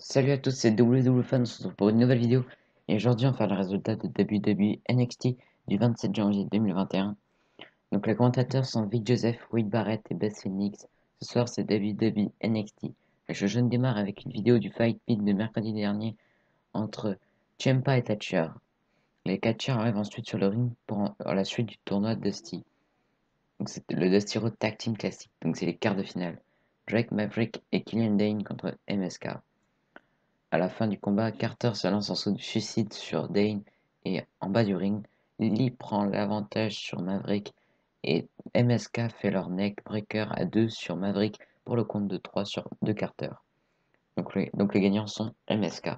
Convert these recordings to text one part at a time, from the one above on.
Salut à tous, c'est WWFan, on se retrouve pour une nouvelle vidéo. Et aujourd'hui, on va faire le résultat de WWE NXT du 27 janvier 2021. Donc, les commentateurs sont Vic Joseph, Wade Barrett et Beth Phoenix. Ce soir, c'est WWE NXT. Le show jeune démarre avec une vidéo du Fight Pit de mercredi dernier entre Ciampa et Thatcher. Les catcheurs arrivent ensuite sur le ring pour la suite du tournoi Dusty. Donc, c'est le Dusty Road Tag Team Classic. Donc, c'est les quarts de finale. Drake Maverick et Killian Dane contre MSK. À la fin du combat, Carter se lance en saut de suicide sur Dane et en bas du ring, Lily prend l'avantage sur Maverick et MSK fait leur neck breaker à 2 sur Maverick pour le compte de 3 de Carter. Donc les gagnants sont MSK.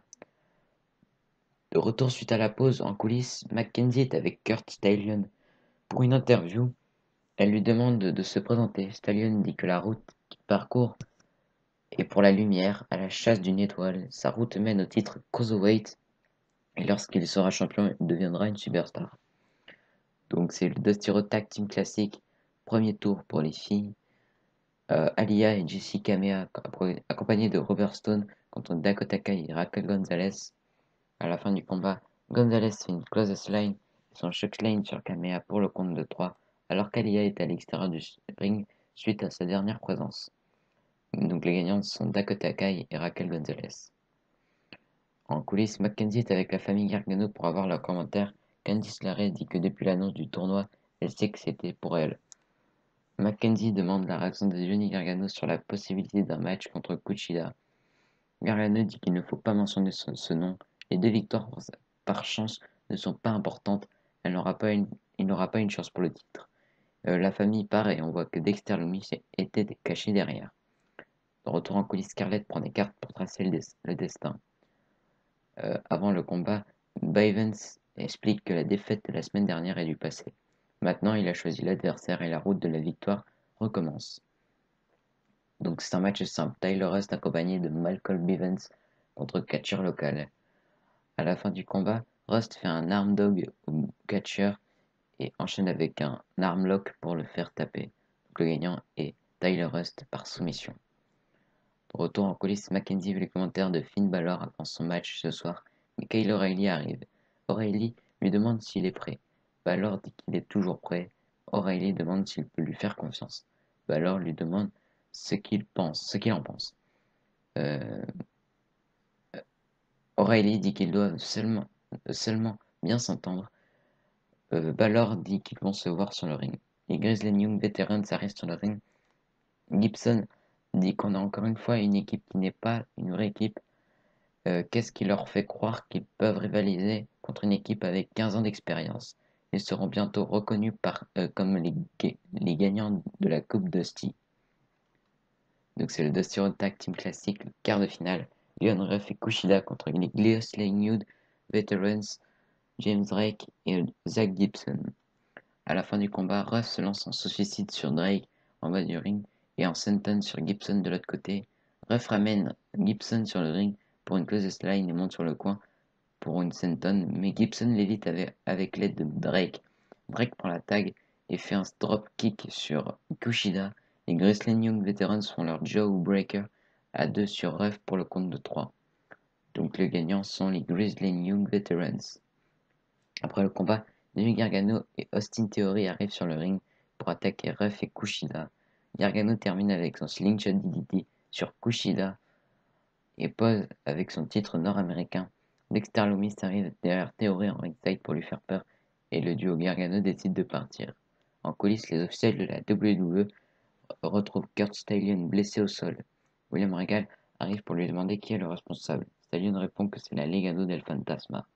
De retour suite à la pause en coulisses, Mackenzie est avec Kurt Stallion pour une interview. Elle lui demande de se présenter. Stallion dit que la route qu'il parcourt est pour la lumière, à la chasse d'une étoile. Sa route mène au titre Cruiserweight. Et lorsqu'il sera champion, il deviendra une superstar. Donc c'est le Dusty Road Tag Team Classic, premier tour pour les filles. Aliyah et Jessie Kamea accompagnés de Robert Stone contre Dakota Kai et Raquel Gonzalez. À la fin du combat, Gonzalez fait une closest line et son chokeline sur Kamea pour le compte de 3, alors qu'Aliyah est à l'extérieur du ring suite à sa dernière présence. Donc les gagnantes sont Dakota Kai et Raquel Gonzalez. En coulisses, Mackenzie est avec la famille Gargano pour avoir leurs commentaires. Candice LeRae dit que depuis l'annonce du tournoi, elle sait que c'était pour elle. Mackenzie demande la réaction de Johnny Gargano sur la possibilité d'un match contre Kushida. Gargano dit qu'il ne faut pas mentionner ce nom. Les 2 victoires par chance ne sont pas importantes. Il n'aura pas une chance pour le titre. La famille part et on voit que Dexter Lumis était caché derrière. De retour en coulisses, Scarlett prend des cartes pour tracer le destin. Avant le combat, Bivens explique que la défaite de la semaine dernière est du passé. Maintenant, il a choisi l'adversaire et la route de la victoire recommence. Donc c'est un match simple. Tyler Rust accompagné de Malcolm Bivens contre catcher local. À la fin du combat, Rust fait un arm dog au catcher et enchaîne avec un arm lock pour le faire taper. Donc le gagnant est Tyler Rust par soumission. De retour en coulisses, Mackenzie vu les commentaires de Finn Balor avant son match ce soir, mais Kyle O'Reilly arrive. O'Reilly lui demande s'il est prêt. Balor dit qu'il est toujours prêt. O'Reilly demande s'il peut lui faire confiance. Balor lui demande ce qu'il en pense. Euh, O'Reilly dit qu'ils doivent seulement bien s'entendre. Balor dit qu'ils vont se voir sur le ring. Les Grizzly Young Veterans arrivent sur le ring. Gibson dit qu'on a encore une fois une équipe qui n'est pas une vraie équipe. Qu'est-ce qui leur fait croire qu'ils peuvent rivaliser contre une équipe avec 15 ans d'expérience? Ils seront bientôt reconnus comme les gagnants de la Coupe Dusty. Donc c'est le Dusty Road Tag Team Classic, le quart de finale. Leon Ruff et Kushida contre les Grizzly Young Veterans, James Drake et Zach Gibson. À la fin du combat, Ruff se lance en suicide sur Drake en bas du ring et en senton sur Gibson de l'autre côté. Ruff ramène Gibson sur le ring pour une closest line et monte sur le coin pour une senton, mais Gibson l'évite avec l'aide de Drake. Drake prend la tag et fait un drop kick sur Kushida. Les Grizzly Young Veterans font leur Jawbreaker à 2 sur Ruff pour le compte de 3. Donc les gagnants sont les Grizzly Young Veterans. Après le combat, Johnny Gargano et Austin Theory arrivent sur le ring pour attaquer Ruff et Kushida. Gargano termine avec son slingshot DDT sur Kushida et pose avec son titre nord-américain. Dexter Lumis arrive derrière Theory en ringside pour lui faire peur et le duo Gargano décide de partir. En coulisses, les officiels de la WWE retrouvent Kurt Stallion blessé au sol. William Regal arrive pour lui demander qui est le responsable. Stallion répond que c'est la Legado del Fantasma.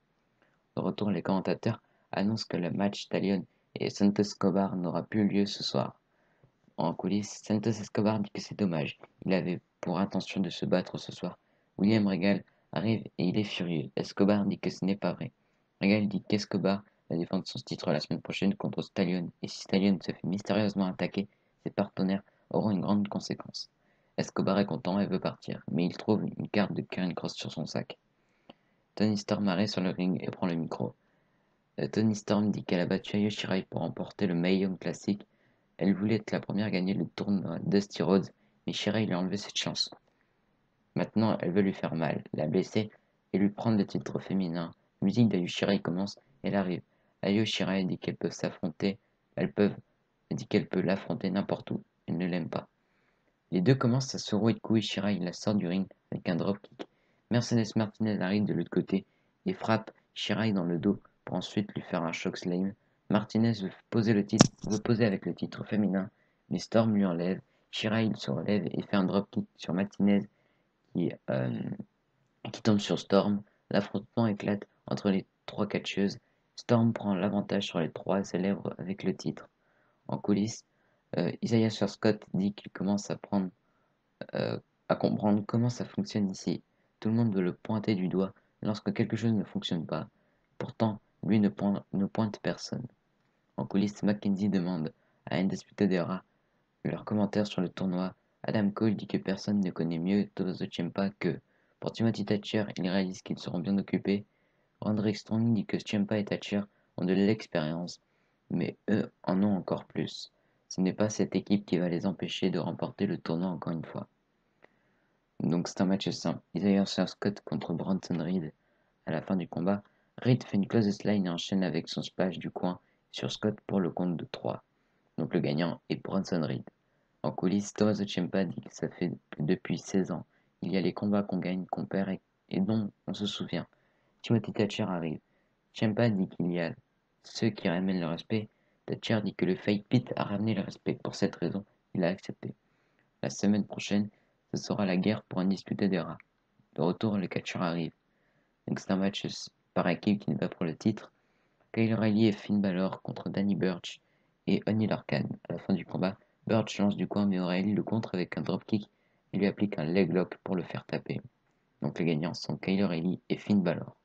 De retour, les commentateurs annoncent que le match Stallion et Santos Escobar n'aura plus lieu ce soir. En coulisses, Santos Escobar dit que c'est dommage. Il avait pour intention de se battre ce soir. William Regal arrive et il est furieux. Escobar dit que ce n'est pas vrai. Regal dit qu'Escobar va défendre son titre la semaine prochaine contre Stallion et si Stallion se fait mystérieusement attaquer, ses partenaires auront une grande conséquence. Escobar est content et veut partir, mais il trouve une carte de Karrion Kross sur son sac. Toni Storm arrive sur le ring et prend le micro. Toni Storm dit qu'elle a battu Io Shirai pour remporter le Mae Young Classic. Elle voulait être la première à gagner le tournoi Dusty Rhodes, mais Shirai lui a enlevé cette chance. Maintenant, elle veut lui faire mal, la blesser et lui prendre le titre féminin. La musique d'Ayu Shirai commence, elle arrive. Ayu Shirai dit qu'elles peuvent s'affronter, elle dit qu'elle peut l'affronter n'importe où, elle ne l'aime pas. Les deux commencent à se rouer de coups et Shirai la sort du ring avec un dropkick. Mercedes Martinez arrive de l'autre côté et frappe Shirai dans le dos pour ensuite lui faire un choc slam. Martinez veut poser avec le titre féminin, mais Storm lui enlève. Shirai se relève et fait un dropkick sur Martinez qui, euh, qui tombe sur Storm. L'affrontement éclate entre les trois catcheuses. Storm prend l'avantage sur les trois célèbres avec le titre. En coulisses, Isaiah Scott dit qu'il commence euh, à comprendre comment ça fonctionne ici. Tout le monde veut le pointer du doigt lorsque quelque chose ne fonctionne pas. Pourtant, lui ne pointe personne. En coulisses, Mackenzie demande à Undisputed Era leurs commentaires sur le tournoi. Adam Cole dit que personne ne connaît mieux Tommaso Ciampa que. Pour Timothy Thatcher, il réalise qu'ils seront bien occupés. Roderick Strong dit que Ciampa et Thatcher ont de l'expérience, mais eux en ont encore plus. Ce n'est pas cette équipe qui va les empêcher de remporter le tournoi encore une fois. Donc c'est un match simple. Isaiah Scott contre Bronson Reed. À la fin du combat, Reed fait une clothesline et enchaîne avec son splash du coin sur Scott pour le compte de 3. Donc le gagnant est Bronson Reed. En coulisses, Tommaso Ciampa dit que ça fait que depuis 16 ans, il y a les combats qu'on gagne, qu'on perd et dont on se souvient. Timothy Thatcher arrive. Ciampa dit qu'il y a ceux qui ramènent le respect. Thatcher dit que le fake pit a ramené le respect. Pour cette raison, il a accepté. La semaine prochaine, ce sera la guerre pour un disputé rats. De retour, le catcheur arrive. Donc c'est un match par équipe qui n'est pas pour le titre. Kyle O'Reilly et Finn Balor contre Danny Burch et Oney Lorcan. À la fin du combat, Burch lance du coin mais O'Reilly le contre avec un dropkick et lui applique un leg lock pour le faire taper. Donc les gagnants sont Kyle O'Reilly et Finn Balor.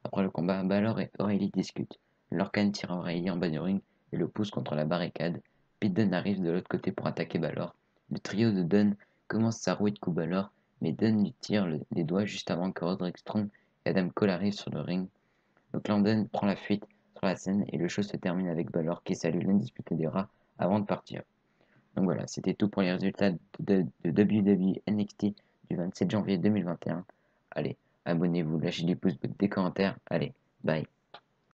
Après le combat, Balor et O'Reilly discutent. Lorcan tire O'Reilly en bas du ring et le pousse contre la barricade. Pete Dunne arrive de l'autre côté pour attaquer Balor. Le trio de Dunne commence sa rouée de coups Balor, mais Dunne lui tire les doigts juste avant que Roderick Strong et Adam Cole arrivent sur le ring. Donc Dunne prend la fuite sur la scène et le show se termine avec Balor qui salue l'indisputé des rats avant de partir. Donc voilà, c'était tout pour les résultats de WWE NXT du 27 janvier 2021. Allez, abonnez-vous, lâchez des pouces bleus, des commentaires. Allez, bye.